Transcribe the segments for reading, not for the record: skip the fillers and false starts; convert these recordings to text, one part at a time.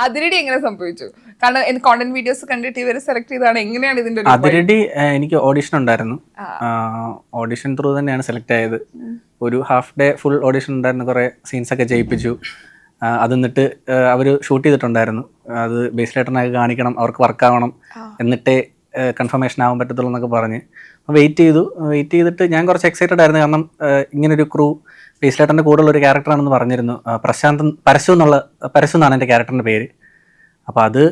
അതിരടി എങ്ങനെ സംഭവിച്ചു? കാരണം കോണ്ടന്റ് വീഡിയോസ് കണ്ടിട്ട് ഇവര് സെലക്ട് ചെയ്താണ്. എങ്ങനെയാണ് ഇതിന്റെ അതിരടി എനിക്ക് ഓഡിഷൻ ഉണ്ടായിരുന്നു. ഓഡിഷൻ ത്രൂ തന്നെയാണ് സെലക്ട് ആയത്. ഒരു ഹാഫ് ഡേ ഫുൾ ഓഡിഷൻ ഉണ്ടായിരുന്നു. കുറെ സീൻസ് ഒക്കെ ചെയ്യിപ്പിച്ചു. അത് എന്നിട്ട് അവർ ഷൂട്ട് ചെയ്തിട്ടുണ്ടായിരുന്നു. അത് ബേസിലേട്ടനൊക്കെ കാണിക്കണം, അവർക്ക് വർക്കാവണം, എന്നിട്ടേ കൺഫർമേഷൻ ആവാൻ പറ്റത്തുള്ളൂ എന്നൊക്കെ പറഞ്ഞ് വെയിറ്റ് ചെയ്തിട്ട് ഞാൻ കുറച്ച് എക്സൈറ്റഡ് ആയിരുന്നു. കാരണം ഇങ്ങനൊരു ക്രൂ ബേസിലേട്ടൻ്റെ കൂടെയുള്ള ഒരു ക്യാരക്ടറാണെന്ന് പറഞ്ഞിരുന്നു. പരശു എന്നാണ് എൻ്റെ ക്യാരക്ടറിൻ്റെ പേര്. അപ്പോൾ അത്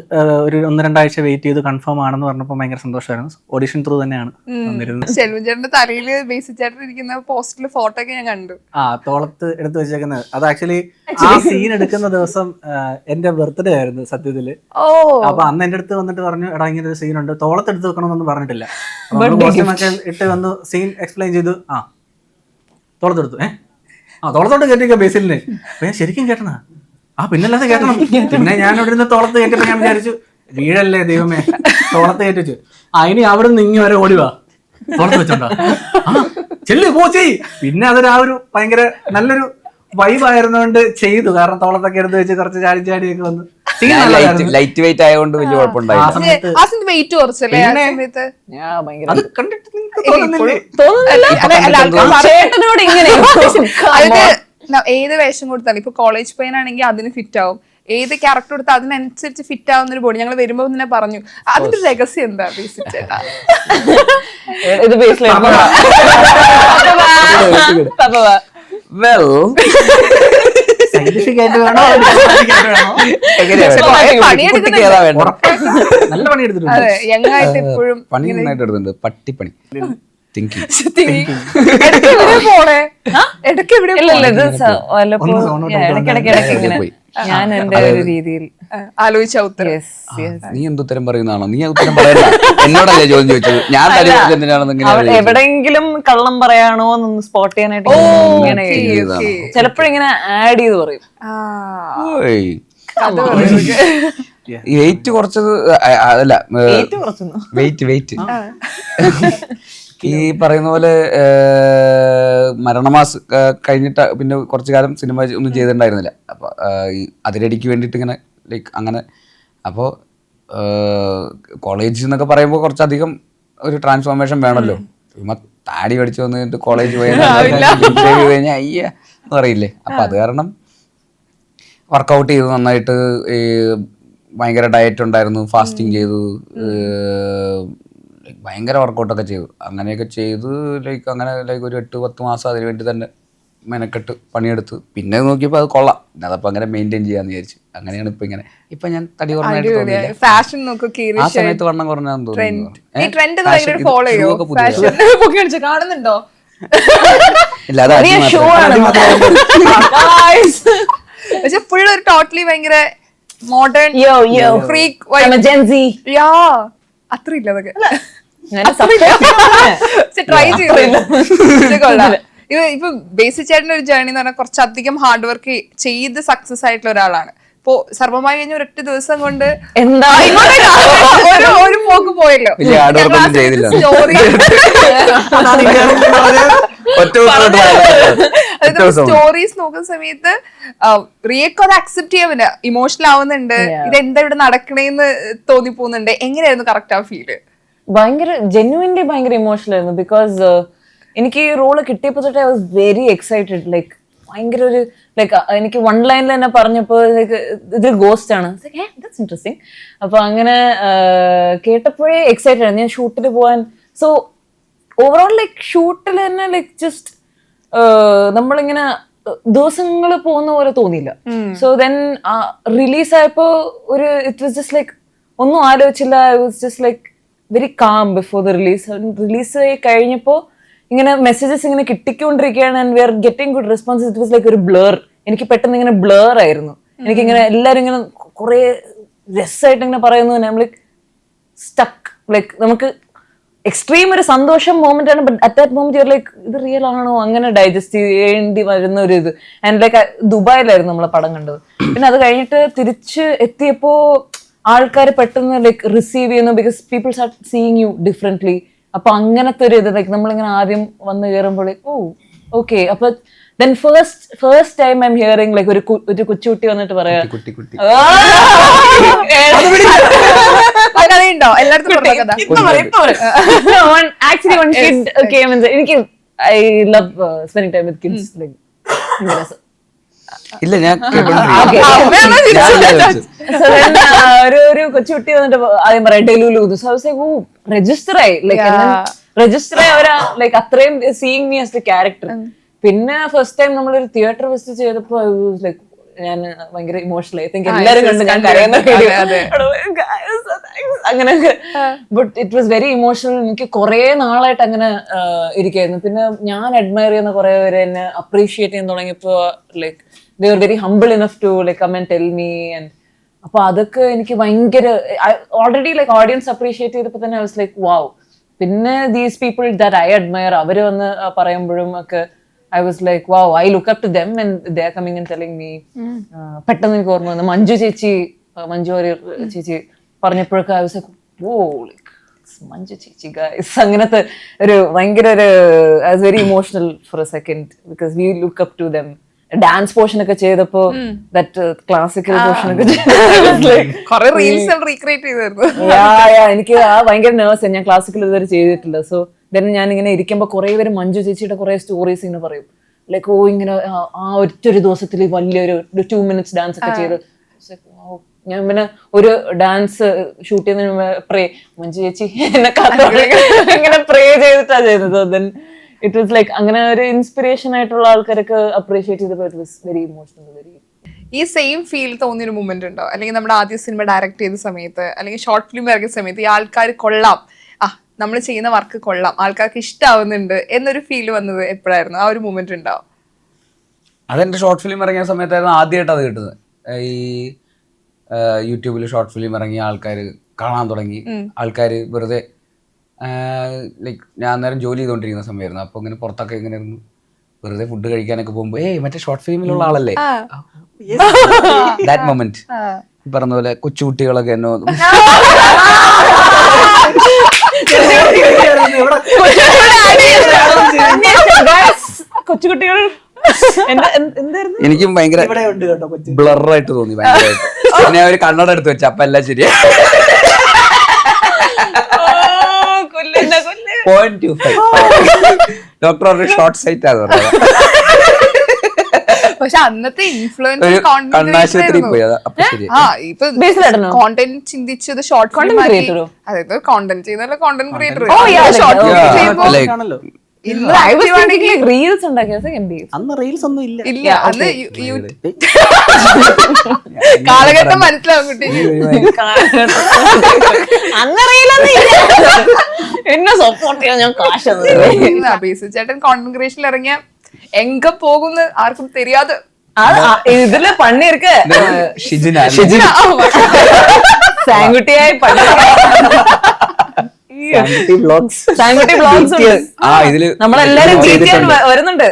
ഒരു 1-2 ആഴ്ച വെയിറ്റ് ചെയ്ത് കൺഫേം ആണെന്ന് പറഞ്ഞപ്പോൾ ഭയങ്കര സന്തോഷമായിരുന്നു. ഓഡിഷൻ ത്രൂ തന്നെയാണ് വന്നിരുന്നത്. ശെൽവൻചേട്ടന്റെ തലയിൽ ബേസിച്ചേട്ടൻ ഇരിക്കുന്ന പോസ്റ്റില് ഫോട്ടോ ഒക്കെ ഞാൻ കണ്ടു. തോളത്ത് എടുത്ത് വെച്ചേക്കുന്നത് അത് ആക്ച്വലി ആ സീൻ എടുക്കുന്ന ദിവസം എന്റെ ബർത്ത്ഡേ ആയിരുന്നു സത്യത്തില്. അപ്പൊ അന്ന് എന്റെ അടുത്ത് വന്നിട്ട് പറഞ്ഞു, എടാ ഇങ്ങനെ ഒരു സീൻ ഉണ്ട്, തോളത്ത് എടുത്ത് വെക്കണമെന്നൊന്നും പറഞ്ഞിട്ടില്ല. കോസ്റ്റ്യൂമൊക്കെ ഇട്ട് വന്ന് സീൻ എക്സ്പ്ലെയിൻ ചെയ്തു. തോളത്തെടുത്തു. തോളത്തോട്ട് കേട്ടിരിക്കാം ബേസിലിന്. ഞാൻ ശരിക്കും കേട്ടണ പിന്നല്ലാതെ കേട്ടണം. പിന്നെ ഞാൻ ഇവിടെ നിന്ന് തോളത്ത് കയറ്റപ്പോ ഞാൻ വിചാരിച്ചു വീഴല്ലേ ദൈവമേ, തോളത്ത് കയറ്റി വെച്ചു. ഇനി അവിടെ നിന്ന് ഇങ്ങി വരെ ഓടിവാ, തോളത്ത് വെച്ചോണ്ടാ ചെല്ലു പോ ചെയ്. പിന്നെ അതൊരു ഒരു ഭയങ്കര നല്ലൊരു വൈബായിരുന്നോണ്ട് ചെയ്തു. കാരണം തോളത്തൊക്കെ എടുത്ത് വെച്ച് കുറച്ച് ചാടിയൊക്കെ വന്നു. ലൈറ്റ് വെയിറ്റ് ആയതുകൊണ്ട് വലിയ കുഴപ്പമുണ്ടായില്ല. ഏത് വേഷം കൊടുത്താലും ഇപ്പൊ കോളേജ് പെയിൻ ആണെങ്കിൽ അതിന് ഫിറ്റ് ആവും, ഏത് ക്യാരക്ടർ കൊടുത്താൽ അതിനനുസരിച്ച് ഫിറ്റ് ആവുന്ന ഒരു ബോഡി. ഞങ്ങൾ വരുമ്പോ തന്നെ പറഞ്ഞു അതിന്റെ രഹസ്യം എന്താ ബേസിച്ചേട്ടാ? പണിയെടുത്തിട്ടുണ്ട്. പട്ടിപ്പണി ഞാൻ എന്റെ ഒരു രീതിയിൽ ആലോചിച്ച ഉത്തരം. നീ എന്തുത്തരം പറയുന്നതാണോ? നീ ഉത്തരം പറയണ്ട, എന്നോടല്ലേ ചോദ്യം ചോദിച്ചത്. ഞാൻ എവിടെയെങ്കിലും കള്ളം പറയാണോ എന്നൊന്ന് സ്പോട്ട് ചെയ്യാനായിട്ട് ഇങ്ങനെ ചിലപ്പോഴിങ്ങനെ ആഡ് ചെയ്ത് പറയും. വെയിറ്റ് കുറച്ചത് അതല്ല, വെയിറ്റ് ഈ പറയുന്ന പോലെ മരണമാസ് കഴിഞ്ഞിട്ട് പിന്നെ കുറച്ചു കാലം സിനിമ ഒന്നും ചെയ്തിട്ടുണ്ടായിരുന്നില്ല. അപ്പോൾ ഈ അതിരടിക്ക് വേണ്ടിയിട്ട് ഇങ്ങനെ ലൈക്ക് അങ്ങനെ. അപ്പോൾ കോളേജ് എന്നൊക്കെ പറയുമ്പോൾ കുറച്ചധികം ഒരു ട്രാൻസ്ഫോർമേഷൻ വേണമല്ലോ. ചുമ്മാ താടി പഠിച്ചു വന്നിട്ട് കോളേജ് പോയി കഴിഞ്ഞാൽ അയ്യ എന്ന് പറയില്ലേ. അപ്പം അത് കാരണം വർക്കൗട്ട് ചെയ്തു നന്നായിട്ട്. ഭയങ്കര ഡയറ്റ് ഉണ്ടായിരുന്നു, ഫാസ്റ്റിംഗ് ചെയ്തു, ഭയങ്കര വർക്കൗട്ടൊക്കെ ചെയ്തു. അങ്ങനെയൊക്കെ ചെയ്ത് ലൈക്ക് ഒരു 8-10 മാസം അതിന് വേണ്ടി തന്നെ മെനക്കെട്ട് പണിയെടുത്ത്. പിന്നെ നോക്കിയപ്പോൾ അത് കൊള്ളാം, അതപ്പോൾ അങ്ങനെ മെയിൻറ്റെയിൻ ചെയ്യാന്ന് വിചാരിച്ചു. അങ്ങനെയാണ് ഇപ്പൊ ഇങ്ങനെ. ഇപ്പൊ ഞാൻ തടി കുറഞ്ഞായിട്ട് ആ സമയത്ത് വണ്ണം കുറഞ്ഞാന്ന് തോന്നുന്നു. പക്ഷെ ഫുൾ ഒരു ടോട്ടലി ഭയങ്കര മോഡേൺ ഫ്രീക്ക് അത്ര ഇല്ല അതൊക്കെ ട്രൈ ചെയ്തില്ല. ഇപ്പൊ ബേസിച്ചേട്ടൻ്റെ ഒരു ജേർണി എന്ന് പറഞ്ഞാൽ കുറച്ചധികം ഹാർഡ് വർക്ക് ചെയ്ത് സക്സസ് ആയിട്ടുള്ള ഒരാളാണ്. ഇപ്പൊ സർവമായി കഴിഞ്ഞ ഒരൊറ്റ ദിവസം കൊണ്ട് എന്താ ഒരു പോക്ക് പോയല്ലോ. സ്റ്റോറീസ് നോക്കുന്ന സമയത്ത് റിയക്ക് അത് അക്സെപ്റ്റ് ചെയ്യാൻ ഇമോഷണൽ ആവുന്നുണ്ട്. ഇതെന്താ ഇവിടെ നടക്കണേന്ന് തോന്നിപ്പോകുന്നുണ്ട്. എങ്ങനെയായിരുന്നു കറക്റ്റ് ആ ഫീല്? ഭയങ്കര ജെന്യുവൻലി ഭയങ്കര ഇമോഷണൽ ആയിരുന്നു. ബിക്കോസ് എനിക്ക് ഈ റോള് കിട്ടിയപ്പോ തൊട്ട് I was very excited. Like ഭയങ്കര ഒരു ലൈക്ക് എനിക്ക് 1 ലൈനിൽ തന്നെ പറഞ്ഞപ്പോ ഇത് ഗോസ്റ്റ് ആണ്. That's interesting. അപ്പൊ അങ്ങനെ കേട്ടപ്പോഴേ എക്സൈറ്റഡ് ആണ് ഞാൻ ഷൂട്ടിൽ പോവാൻ. സോ ഓവറോൾ ലൈക്ക് ഷൂട്ടിൽ തന്നെ ലൈക്ക് ജസ്റ്റ് നമ്മളിങ്ങനെ ദിവസങ്ങൾ പോകുന്ന പോലെ തോന്നിയില്ല. സോ ദെൻ റിലീസ് ആയപ്പോ ഒരു ഇറ്റ് വാസ് ജസ്റ്റ് ലൈക്ക് ഒന്നും ആലോചിച്ചില്ല. I was just like very calm before the release. Release കഴിഞ്ഞപ്പോ ഇങ്ങനെ മെസ്സേജസ് ഇങ്ങനെ കിട്ടിക്കൊണ്ടിരിക്കുകയാണ്. And we are getting good response. It was like ഒരു ബ്ലർ. എനിക്ക് പെട്ടെന്ന് ഇങ്ങനെ ബ്ലർ ആയിരുന്നു. എനിക്കിങ്ങനെ എല്ലാവരും ഇങ്ങനെ കുറെ രസമായിട്ട് ഇങ്ങനെ പറയുന്നു. Like stuck. ലൈക്ക് നമുക്ക് എക്സ്ട്രീം ഒരു സന്തോഷം മൊമെന്റ് ആണ്. But at that moment you like ഇത് റിയൽ ആണോ അങ്ങനെ ഡൈജസ്റ്റ് ചെയ്യേണ്ടി വരുന്ന ഒരു ഇത്. ആൻഡ് ലൈക്ക് ദുബായിലായിരുന്നു നമ്മളെ പടം കണ്ടത്. പിന്നെ അത് കഴിഞ്ഞിട്ട് തിരിച്ച് എത്തിയപ്പോ ആൾക്കാർ പെട്ടെന്ന് ലൈക്ക് റിസീവ് ചെയ്യുന്നു. Because people start seeing you differently. അപ്പൊ അങ്ങനത്തെ ഒരു ഇത് ലൈക്ക് നമ്മളിങ്ങനെ ആദ്യം വന്ന് കയറുമ്പോൾ ഓ ഓക്കെ. അപ്പൊ then first time I'm hearing like ഒരു കൊച്ചുകുട്ടി വന്നിട്ട് പറയാ കുട്ടി കുട്ടി കഥയുണ്ടോ എല്ലായിടത്തും actually one kid came and said എനിക്ക് I love spending time with kids like ഇല്ല ഞാൻ ഒരു കൊച്ചുകുട്ടി വന്നിട്ട് ആദ്യം പറയാം ഡെലുലു രജിസ്റ്റർ ആയി രജിസ്റ്റർ ആയി അവരാ ലൈക്ക് അത്രയും seeing me as the character. പിന്നെ ഫസ്റ്റ് ടൈം നമ്മളൊരു തിയേറ്റർ വിസിറ്റ് ചെയ്തപ്പോ ലൈക്ക് ഞാൻ ഭയങ്കര ഇമോഷണൽ ആയി. എല്ലാരും കണ്ട് ഞാൻ കരയുന്ന അങ്ങനെയൊക്കെ. But it was very emotional. എനിക്ക് കുറെ നാളായിട്ട് അങ്ങനെ ഇരിക്കായിരുന്നു. പിന്നെ ഞാൻ അഡ്മയർ ചെയ്യുന്ന കുറെ പേര് എന്നെ അപ്രീഷിയേറ്റ് ചെയ്യാൻ തുടങ്ങിയപ്പോ like they were very humble enough to like come and tell me and അപ്പൊ അതൊക്കെ എനിക്ക് ഭയങ്കര ഓൾറെഡി ലൈക്ക് ഓഡിയൻസ് അപ്രീഷിയേറ്റ് ചെയ്തപ്പോ തന്നെ I was like wow. പിന്നെ these people that I admire അവര് വന്ന് പറയുമ്പോഴും ഒക്കെ I was like wow, I look up to them and they are coming and telling me. പെട്ടെന്ന് എനിക്ക് ഓർമ്മ വന്നു മഞ്ജു വാര്യർ ചേച്ചി പറഞ്ഞപ്പോഴൊക്കെ I was like whoa, like Manju ചേച്ചി guys അങ്ങനത്തെ ഒരു ഭയങ്കര ഒരു I was very emotional for a second because we look up to them. Dance portion ഒക്കെ ചെയ്തപ്പോ ദാറ്റ് ക്ലാസിക്കൽ പോർഷൻ ഒക്കെ എനിക്ക് ഭയങ്കര നെർവസ്. ഞാൻ ക്ലാസിക്കൽ ഇതുവരെ ചെയ്തിട്ടില്ല. സോ ദെൻ ഞാൻ ഇങ്ങനെ ഇരിക്കുമ്പോ കുറെ പേര് മഞ്ജു ചേച്ചിയുടെ കുറെ സ്റ്റോറീസ് ഇങ്ങനെ പറയും ലൈക്ക് ഇങ്ങനെ ആ ഒറ്റൊരു ദിവസത്തിൽ വലിയൊരു 2 minutes ഡാൻസ് ഒക്കെ ചെയ്ത്. ഞാൻ പിന്നെ ഒരു ഡാൻസ് ഷൂട്ട് ചെയ്യുന്നതിന് പ്രേ മഞ്ജു ചേച്ചി എന്നെ ഇങ്ങനെ പ്രേ ചെയ്തിട്ടാ ചെയ്തത്. ദെൻ ഇറ്റ് വാസ് ലൈക്ക് അങ്ങനെ ഒരു ഇൻസ്പിറേഷൻ ആയിട്ടുള്ള ആൾക്കാരൊക്കെ അപ്രീഷിയേറ്റ് ചെയ്തപ്പോൾ it was very emotional. Very ഈ സെയിം ഫീൽ തോന്നിയൊരു മൂമെന്റ് ഉണ്ടോ? അല്ലെങ്കിൽ നമ്മുടെ ആദ്യ സിനിമ ഡയറക്ട് ചെയ്ത സമയത്ത് അല്ലെങ്കിൽ ഷോർട്ട് ഫിലിം ഇറങ്ങിയ സമയത്ത് ഈ ആൾക്കാർ കൊള്ളാം, നമ്മൾ ചെയ്യുന്ന വർക്ക് കൊള്ളാം, ആൾക്കാർക്ക് ഇഷ്ടമാവുന്നുണ്ട് എന്നൊരു ഫീൽ വന്നത് എപ്പോഴായിരുന്നു? ആ ഒരു മൂമെന്റ് ഉണ്ടോ? അതെന്റെ ഷോർട്ട് ഫിലിം ഇറങ്ങിയ സമയത്തായിരുന്നു ആദ്യമായിട്ട് അത് കിട്ടുന്നത്. ഈ യൂട്യൂബിൽ ഷോർട്ട് ഫിലിം ഇറങ്ങിയ ആൾക്കാർ കാണാൻ തുടങ്ങി. ആൾക്കാർ വെറുതെ ലൈക്ക് ഞാൻ അന്നേരം ജോലി ചെയ്തുകൊണ്ടിരിക്കുന്ന സമയമായിരുന്നു. അപ്പൊ ഇങ്ങനെ പുറത്തൊക്കെ ഇങ്ങനെ ഇരുന്നു വെറുതെ ഫുഡ് കഴിക്കാനൊക്കെ പോകുമ്പോ മറ്റേ ഷോർട്ട് ഫിലിമിലുള്ള ആളല്ലേ ദാറ്റ് മൊമെന്റ് പറഞ്ഞ പോലെ കൊച്ചുകുട്ടികളൊക്കെ എന്നോ കൊച്ചുകുട്ടികൾ എനിക്കും ഭയങ്കര ബ്ലറായിട്ട് തോന്നി ഭയങ്കരമായിട്ട്. പിന്നെ ഒരു കണ്ണട എടുത്ത് വെച്ച അപ്പൊ എല്ലാം ശരിയാ. 0.25 ഡോക്ടർ ഷോർട്ട് സൈറ്റ് ആണ് പറഞ്ഞത്. പക്ഷെ അന്നത്തെ ഇൻഫ്ലുവൻസ് കണ്ണാശുപത്രി പോയി അപ്പൊ ശരി. കോണ്ടന്റ് ചിന്തിച്ചത് ഷോർട്ട് ഫിലിം അതായത് കോണ്ടന്റ് ചെയ്യുന്ന കോണ്ടന്റ് ക്രിയേറ്റർ റീൽസ് ഉണ്ടാക്കിയ അന്ന് റീൽസ് ഒന്നും ഇല്ല. അന്ന് കാലഘട്ടം മനസ്സിലാവും കുട്ടി. എന്നെ സപ്പോർട്ട് ചെയ്യാൻ ഞാൻ കാശ് ബേസിൽ ചേട്ടൻ കോണ്ടന്റ് ക്രിയേഷനിൽ ഇറങ്ങിയ എങ്ക പോകുന്ന ആർക്കും தெரியாது. ഇതില് പണിയിരിക്ക് സാങ്കുട്ടിയായി നമ്മളെല്ലാരും വരുന്നുണ്ട്.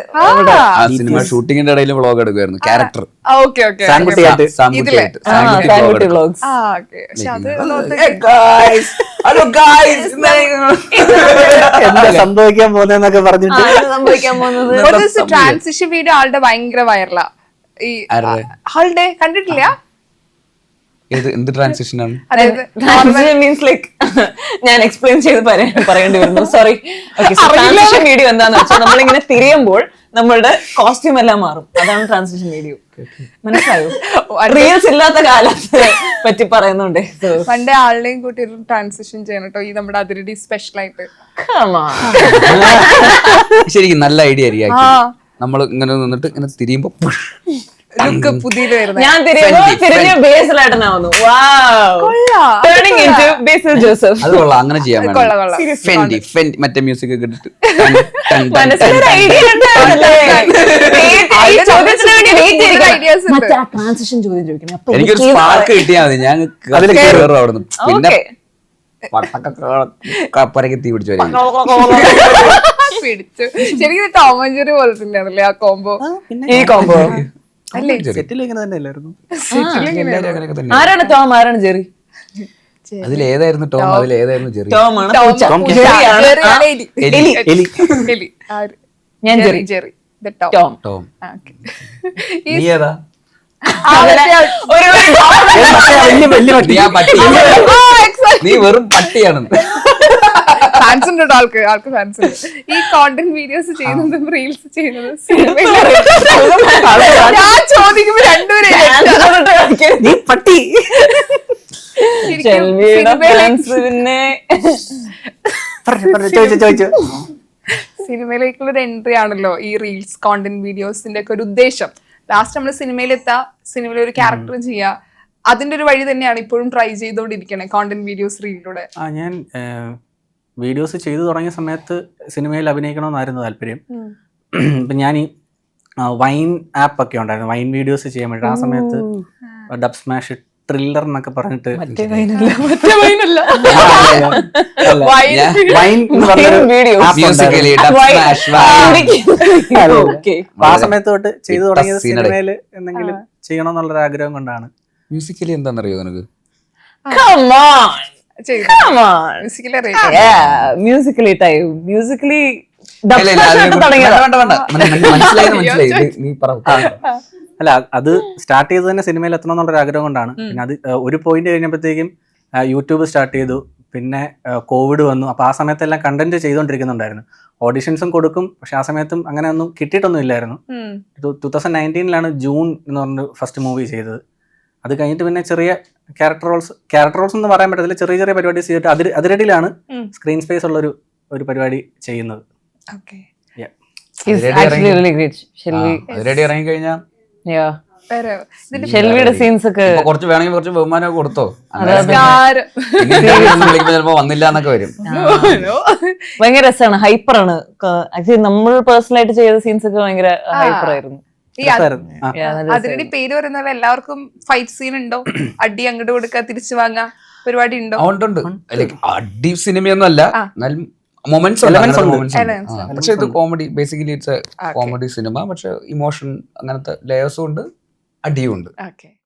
സിനിമ ഷൂട്ടിങ്ങിന്റെ ഇടയിൽ വ്ളോഗ് എടുക്കുമായിരുന്നു ക്യാരക്ടർ. സംഭവിക്കാൻ പോകുന്നൊക്കെ പറഞ്ഞിട്ട് ട്രാൻസിഷൻ വീഡിയോ ആളുടെ ഭയങ്കര വൈറലാ. ഈ ആളുടെ കണ്ടിട്ടില്ല? എന്ത് ട്രാൻസിഷൻ ആണ്? മീൻസ് ലൈക്ക് ഞാൻ എക്സ്പ്ലെയിൻ ചെയ്ത് പറയേണ്ടി വരുന്നു, സോറി. ട്രാൻസിഷൻ വീഡിയോ എന്താന്ന് വെച്ചാൽ നമ്മളിങ്ങനെ തിരിയുമ്പോൾ നമ്മളുടെ കോസ്റ്റ്യൂം എല്ലാം മാറും. അതാണ് ട്രാൻസിഷൻ വീഡിയോ. മനസ്സിലായോ? റീൽസ് ഇല്ലാത്ത കാലത്ത് പറ്റി പറയുന്നുണ്ട്. പണ്ടേ ആളുടെയും കൂട്ടി ട്രാൻസിഷൻ ചെയ്യണം കേട്ടോ ഈ നമ്മുടെ അതിരടി സ്പെഷ്യൽ ആയിട്ട്. ശരിക്കും നല്ല ഐഡിയ ആയിരിക്കും. നമ്മൾ ഇങ്ങനെ നിന്നിട്ട് ഇങ്ങനെ തിരിയുമ്പോ ലുക്ക് പുതിയ ഞാൻ തിരിഞ്ഞ ബേസിലായിട്ടാവുന്നു. അത് കൊള്ളാം, അങ്ങനെ ചെയ്യാൻ മറ്റേ മ്യൂസിക് ഒക്കെ ഇട്ടിട്ട് എനിക്കൊരു സ്പാർക്ക് കിട്ടിയാൽ മതി. ഞാൻ അതിൽ കയറും അവിടുന്ന്. പിന്നെ പട്ടൊക്കെ തീ പിടിച്ചു വരും. പിടിച്ചു ശരിക്കും ടോം ആൻഡ് ജെറി പോലെ തന്നെയാണല്ലേ ആ കോംബോ? ഈ കോംബോ ആരാണ് ടോം ആരാണ് ജെറി? അതിലേതായിരുന്നു ടോം അതിലേതായിരുന്നു ജെറി? ഞാൻ Jerry. The Tom. Tom Tom. Okay. നീ ഏതാ? ഒരു വലിയ പട്ടി. നീ ആ പട്ടിയാണ്. നീ വെറും പട്ടിയാണ്. ഫാൻസ് ഉണ്ട് കേട്ടോ, ആൾക്ക് ഫാൻസ് ഉണ്ട്. ഈ കോണ്ടന്റ് വീഡിയോസ് ചെയ്യുന്നതും റീൽസ് ചെയ്യുന്നതും ഞാൻ ചോദിക്കുമ്പോ രണ്ടുപേരും നീ പട്ടി. ചെൽവിയുടെ fans പിന്നെ ചോദിച്ചു സിനിമയിലേക്കുള്ള ഒരു എൻട്രി ആണല്ലോ ഈ റീൽസ് കോണ്ടന്റ് വീഡിയോസിന്റെ ഒക്കെ ഒരു ഉദ്ദേശം. ലാസ്റ്റ് നമ്മൾ സിനിമയിലെത്താ, സിനിമയിൽ ഒരു ക്യാരക്ടർ ചെയ്യുക, അതിന്റെ ഒരു വഴി തന്നെയാണ് ഇപ്പോഴും ട്രൈ ചെയ്തുകൊണ്ടിരിക്കണേ കോണ്ടന്റ് വീഡിയോസ് റീലിലൂടെ. ഞാൻ വീഡിയോസ് ചെയ്തു തുടങ്ങിയ സമയത്ത് സിനിമയിൽ അഭിനയിക്കണമെന്നായിരുന്നു താല്പര്യം. ഇപ്പം ഞാൻ ഈ വൈൻ ആപ്പ് ഒക്കെ ഉണ്ടായിരുന്നു, വൈൻ വീഡിയോസ് ചെയ്യാൻ വേണ്ടി. ആ സമയത്ത് ഡബ് സ്മാഷ് ട്രില്ലർ എന്നൊക്കെ പറഞ്ഞിട്ട് വൈൻ എന്ന് പറഞ്ഞൊരു വീഡിയോ app Musically, ഉണ്ടായിരുന്നു. Dub Smash, wow. ഓക്കെ. അപ്പൊ ആ സമയത്ത് തൊട്ട് ചെയ്തു തുടങ്ങിയത് scenery. സിനിമയിൽ എന്തെങ്കിലും ചെയ്യണമെന്നുള്ളൊരു ആഗ്രഹം കൊണ്ടാണ്. മ്യൂസിക്കലി എന്താണെന്നറിയോ നിനക്ക്? Come on. ചെയ്തു. Come on. Musically Yeah, musically type. Musically dub ഇല്ല, smash അതിനെ ഇട്ട് കുറിച്ച് തുടങ്ങിയതാ. വേണ്ട. മനസ്സിലായി. നീ പറ. അല്ല, അത് സ്റ്റാർട്ട് ചെയ്ത് തന്നെ സിനിമയിൽ എത്തണം എന്നുള്ളൊരു ആഗ്രഹം കൊണ്ടാണ്. പിന്നെ അത് ഒരു പോയിന്റ് കഴിഞ്ഞപ്പോഴത്തേക്കും യൂട്യൂബ് സ്റ്റാർട്ട് ചെയ്തു, പിന്നെ കോവിഡ് വന്നു. അപ്പോൾ ആ സമയത്തെല്ലാം കണ്ടന്റ് ചെയ്തുകൊണ്ടിരിക്കുന്നുണ്ടായിരുന്നു. ഓഡിഷൻസും കൊടുക്കും, പക്ഷെ ആ സമയത്തും അങ്ങനെ ഒന്നും കിട്ടിയിട്ടൊന്നും ഇല്ലായിരുന്നു. 2019 ജൂൺ എന്ന് പറഞ്ഞ ഫസ്റ്റ് മൂവി ചെയ്തത്. അത് കഴിഞ്ഞിട്ട് പിന്നെ ചെറിയ ക്യാരക്ടർ റോൾസ് എന്ന് പറയാൻ പറ്റത്തില്ല, ചെറിയ ചെറിയ പരിപാടി ചെയ്തിട്ട് അതിരടിയിലാണ് സ്ക്രീൻ സ്പേസ് ഉള്ള ഒരു പരിപാടി ചെയ്യുന്നത്. Okay. He's actually really great. Shelvi. Ready ഇറങ്ങി കഴിഞ്ഞാൽ Yeah. വേറെ ഷെൽവിയുടെ സീൻസ് ഒക്കെ കുറച്ച് വേണമെങ്കിൽ കുറച്ച് ബഹുമാനമൊക്കെ കൊടുത്തോ. നമസ്കാരം. വിളിക്കുമ്പോ ചിലപ്പോ വന്നില്ല എന്നൊക്കെ വരും. ഭയങ്കര രസമാണ്, ഹൈപ്പറാണ്. ആക്ച്വലി നമ്മൾ പേഴ്സണൽ ആയിട്ട് ചെയ്ത സീൻസ് ഒക്കെ ഭയങ്കര ഹൈപ്പർ ആയിരുന്നു. ഈ ആ. അതിരടി പേര് പറയുന്നത് എല്ലാവർക്കും ഫൈറ്റ് സീൻ ഉണ്ടോ? അടി അങ്ങോട്ട് കൊടുക്കുക, തിരിച്ചു വാങ്ങാ പരിപാടി ഉണ്ടോ? അതുകൊണ്ടുണ്ട്. ലൈക്ക് അടി സിനിമയൊന്നും അല്ല, എന്നാലും മൊമെന്റ്സ് പക്ഷെ ഇത് comedy, basically it's A comedy cinema. പക്ഷെ ഇമോഷൻ അങ്ങനത്തെ ലേയേഴ്സും ഉണ്ട്, അടിയും ഉണ്ട്. ഓക്കെ.